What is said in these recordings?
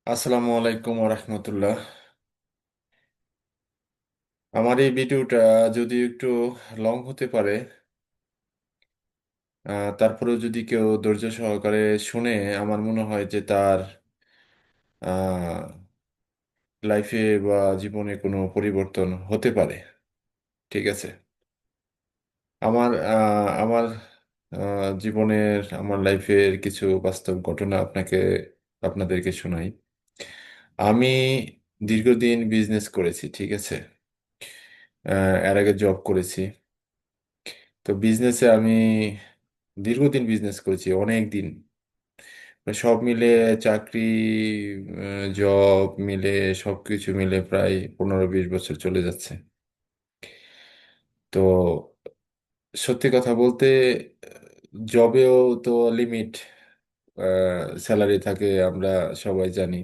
আসসালামু আলাইকুম রহমতুল্লাহ। আমার এই ভিডিওটা যদি একটু লং হতে পারে, তারপরেও যদি কেউ ধৈর্য সহকারে শুনে, আমার মনে হয় যে তার লাইফে বা জীবনে কোনো পরিবর্তন হতে পারে। ঠিক আছে। আমার জীবনের, আমার লাইফের কিছু বাস্তব ঘটনা আপনাদেরকে শোনাই। আমি দীর্ঘদিন বিজনেস করেছি, ঠিক আছে। এর আগে জব করেছি। তো বিজনেসে আমি দীর্ঘদিন বিজনেস করেছি, অনেক দিন। মানে সব মিলে চাকরি, জব মিলে, সবকিছু মিলে প্রায় 15-20 বছর চলে যাচ্ছে। তো সত্যি কথা বলতে, জবেও তো লিমিট স্যালারি থাকে, আমরা সবাই জানি।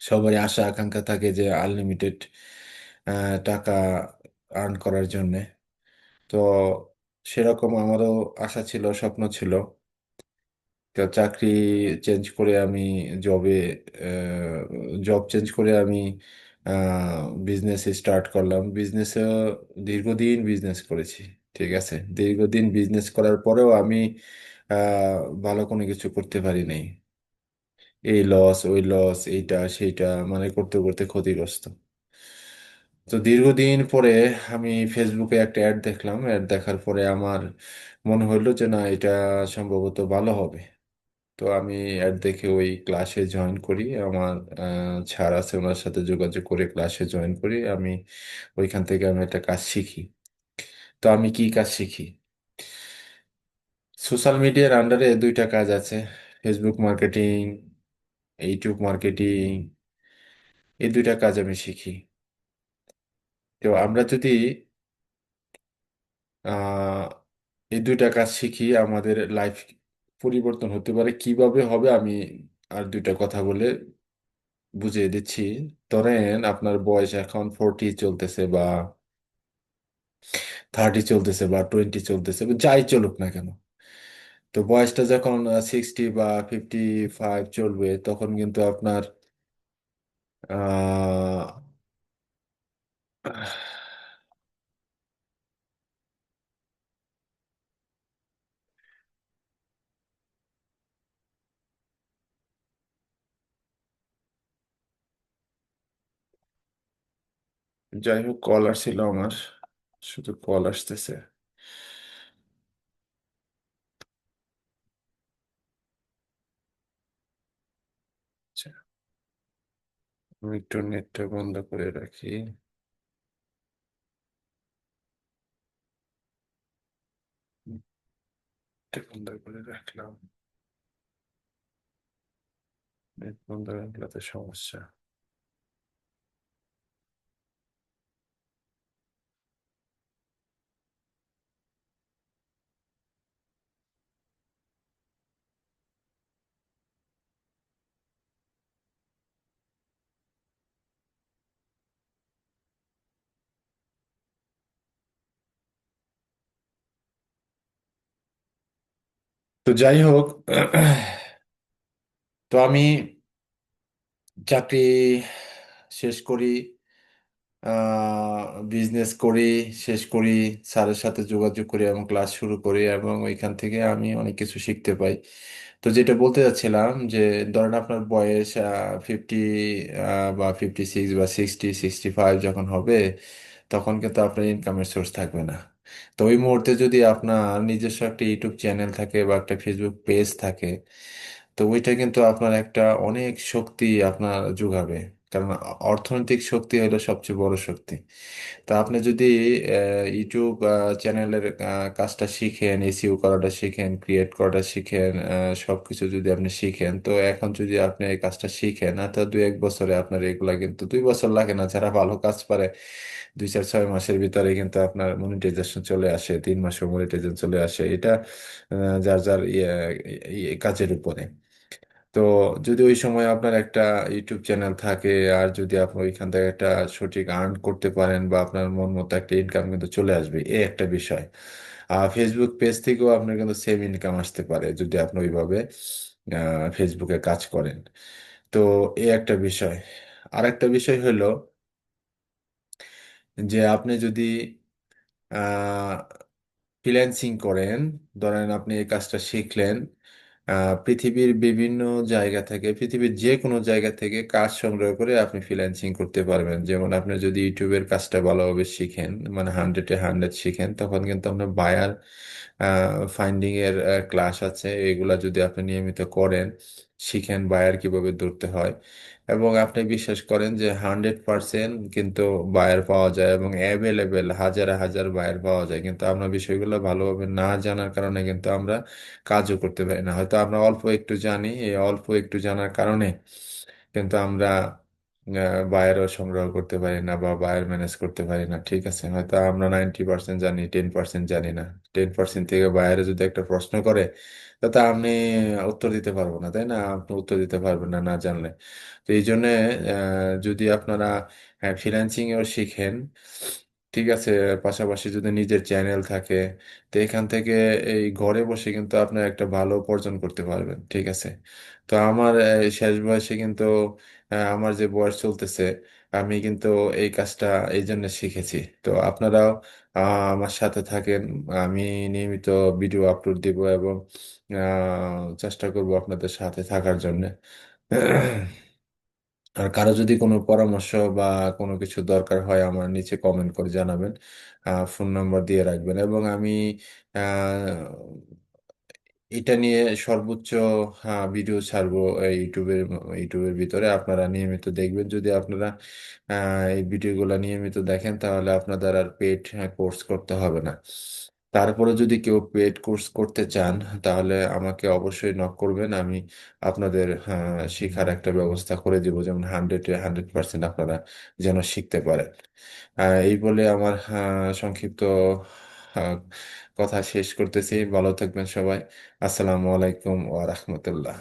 সবারই আশা আকাঙ্ক্ষা থাকে যে আনলিমিটেড টাকা আর্ন করার জন্যে। তো সেরকম আমারও আশা ছিল, স্বপ্ন ছিল। তো চাকরি চেঞ্জ করে আমি জবে জব চেঞ্জ করে আমি বিজনেস স্টার্ট করলাম। বিজনেসে দীর্ঘদিন বিজনেস করেছি, ঠিক আছে। দীর্ঘদিন বিজনেস করার পরেও আমি ভালো কোনো কিছু করতে পারি নাই। এই লস, ওই লস, এইটা সেইটা, মানে করতে করতে ক্ষতিগ্রস্ত। তো দীর্ঘদিন পরে আমি ফেসবুকে একটা অ্যাড দেখলাম। অ্যাড দেখার পরে আমার মনে হলো যে না, এটা সম্ভবত ভালো হবে। তো আমি অ্যাড দেখে ওই ক্লাসে জয়েন করি। আমার স্যার আছে, ওনার সাথে যোগাযোগ করে ক্লাসে জয়েন করি আমি। ওইখান থেকে আমি একটা কাজ শিখি। তো আমি কি কাজ শিখি? সোশ্যাল মিডিয়ার আন্ডারে দুইটা কাজ আছে: ফেসবুক মার্কেটিং, ইউটিউব মার্কেটিং। এই দুইটা কাজ আমি শিখি। তো আমরা যদি আহ, এই দুইটা কাজ শিখি, আমাদের লাইফ পরিবর্তন হতে পারে। কিভাবে হবে আমি আর দুইটা কথা বলে বুঝিয়ে দিচ্ছি। ধরেন আপনার বয়স এখন 40 চলতেছে, বা 30 চলতেছে, বা 20 চলতেছে, বা যাই চলুক না কেন। তো বয়সটা যখন 60 বা 55 চলবে, তখন কিন্তু আপনার আহ যাই হোক, কল আসছিল আমার, শুধু কল আসতেছে। আচ্ছা, আমি একটু নেটটা বন্ধ করে রাখি। নেটটা বন্ধ করে রাখলাম। নেট বন্ধ রাখলে তো সমস্যা। তো যাই হোক, তো আমি চাকরি শেষ করি, বিজনেস করি, শেষ করি, স্যারের সাথে যোগাযোগ করি এবং ক্লাস শুরু করি, এবং ওইখান থেকে আমি অনেক কিছু শিখতে পাই। তো যেটা বলতে যাচ্ছিলাম যে, ধরেন আপনার বয়স 50 বা 56 বা 60-65 যখন হবে, তখন কিন্তু আপনার ইনকামের সোর্স থাকবে না। তো ওই মুহূর্তে যদি আপনার নিজস্ব একটা ইউটিউব চ্যানেল থাকে বা একটা ফেসবুক পেজ থাকে, তো ওইটা কিন্তু আপনার একটা অনেক শক্তি আপনার যোগাবে। কারণ অর্থনৈতিক শক্তি হলো সবচেয়ে বড় শক্তি। তা আপনি যদি ইউটিউব চ্যানেলের কাজটা শিখেন, এসইও করাটা শিখেন, ক্রিয়েট করাটা শিখেন, সবকিছু যদি আপনি শিখেন, তো এখন যদি আপনি এই কাজটা শিখেন, তো 2-1 বছরে আপনার এগুলা, কিন্তু 2 বছর লাগে না, যারা ভালো কাজ পারে 2-4-6 মাসের ভিতরে কিন্তু আপনার মনিটাইজেশন চলে আসে, 3 মাসে মনিটাইজেশন চলে আসে। এটা যার যার কাজের উপরে। তো যদি ওই সময় আপনার একটা ইউটিউব চ্যানেল থাকে, আর যদি আপনি ওইখান থেকে একটা সঠিক আর্ন করতে পারেন, বা আপনার মন মতো একটা ইনকাম কিন্তু চলে আসবে, এই একটা বিষয়। আর ফেসবুক পেজ থেকেও আপনার কিন্তু সেম ইনকাম আসতে পারে যদি আপনি ওইভাবে ফেসবুকে কাজ করেন। তো এই একটা বিষয়। আর একটা বিষয় হলো যে আপনি যদি ফ্রিল্যান্সিং করেন, ধরেন আপনি এই কাজটা শিখলেন, পৃথিবীর বিভিন্ন জায়গা থেকে, পৃথিবীর যে কোনো জায়গা থেকে কাজ সংগ্রহ করে আপনি ফ্রিল্যান্সিং করতে পারবেন। যেমন আপনি যদি ইউটিউবের কাজটা ভালোভাবে শিখেন, মানে 100-এ 100 শিখেন, তখন কিন্তু আপনার বায়ার ফাইন্ডিং এর ক্লাস আছে, এগুলা যদি আপনি নিয়মিত করেন, শিখেন বায়ার কিভাবে ধরতে হয়, এবং আপনি বিশ্বাস করেন যে 100% কিন্তু বায়ার পাওয়া যায় এবং অ্যাভেলেবেল হাজার হাজার বায়ার পাওয়া যায়, কিন্তু আমরা বিষয়গুলো ভালোভাবে না জানার কারণে কিন্তু আমরা কাজও করতে পারি না। হয়তো আমরা অল্প একটু জানি, এই অল্প একটু জানার কারণে কিন্তু আমরা বায়ারও সংগ্রহ করতে পারি না বা বায়ার ম্যানেজ করতে পারি না। ঠিক আছে, হয়তো আমরা 90% জানি, 10% জানি না। 10% থেকে বায়ারে যদি একটা প্রশ্ন করে, তাতে আপনি উত্তর দিতে পারবো না, তাই না? আপনি উত্তর দিতে পারবেন না না জানলে। তো এই জন্যে যদি আপনারা ফ্রিল্যান্সিং এও শিখেন, ঠিক আছে, পাশাপাশি যদি নিজের চ্যানেল থাকে, তো এখান থেকে এই ঘরে বসে কিন্তু আপনার একটা ভালো উপার্জন করতে পারবেন। ঠিক আছে। তো আমার শেষ বয়সে কিন্তু আমার যে বয়স চলতেছে, আমি কিন্তু এই কাজটা এই জন্য শিখেছি। তো আপনারাও আমার সাথে থাকেন। আমি নিয়মিত ভিডিও আপলোড দিব এবং চেষ্টা করব আপনাদের সাথে থাকার জন্য। আর কারো যদি কোনো পরামর্শ বা কোনো কিছু দরকার হয়, আমার নিচে কমেন্ট করে জানাবেন, ফোন নাম্বার দিয়ে রাখবেন, এবং আমি এটা নিয়ে সর্বোচ্চ ভিডিও ছাড়বো ইউটিউবের ভিতরে। আপনারা নিয়মিত দেখবেন। যদি আপনারা এই ভিডিওগুলো নিয়মিত দেখেন, তাহলে আপনাদের আর পেড কোর্স করতে হবে না। তারপরে যদি কেউ পেড কোর্স করতে চান, তাহলে আমাকে অবশ্যই নক করবেন। আমি আপনাদের শেখার একটা ব্যবস্থা করে দিব, যেমন 100-100% আপনারা যেন শিখতে পারেন। এই বলে আমার সংক্ষিপ্ত আহ, কথা শেষ করতেছি। ভালো থাকবেন সবাই। আসসালামু আলাইকুম ওয়া রাহমাতুল্লাহ।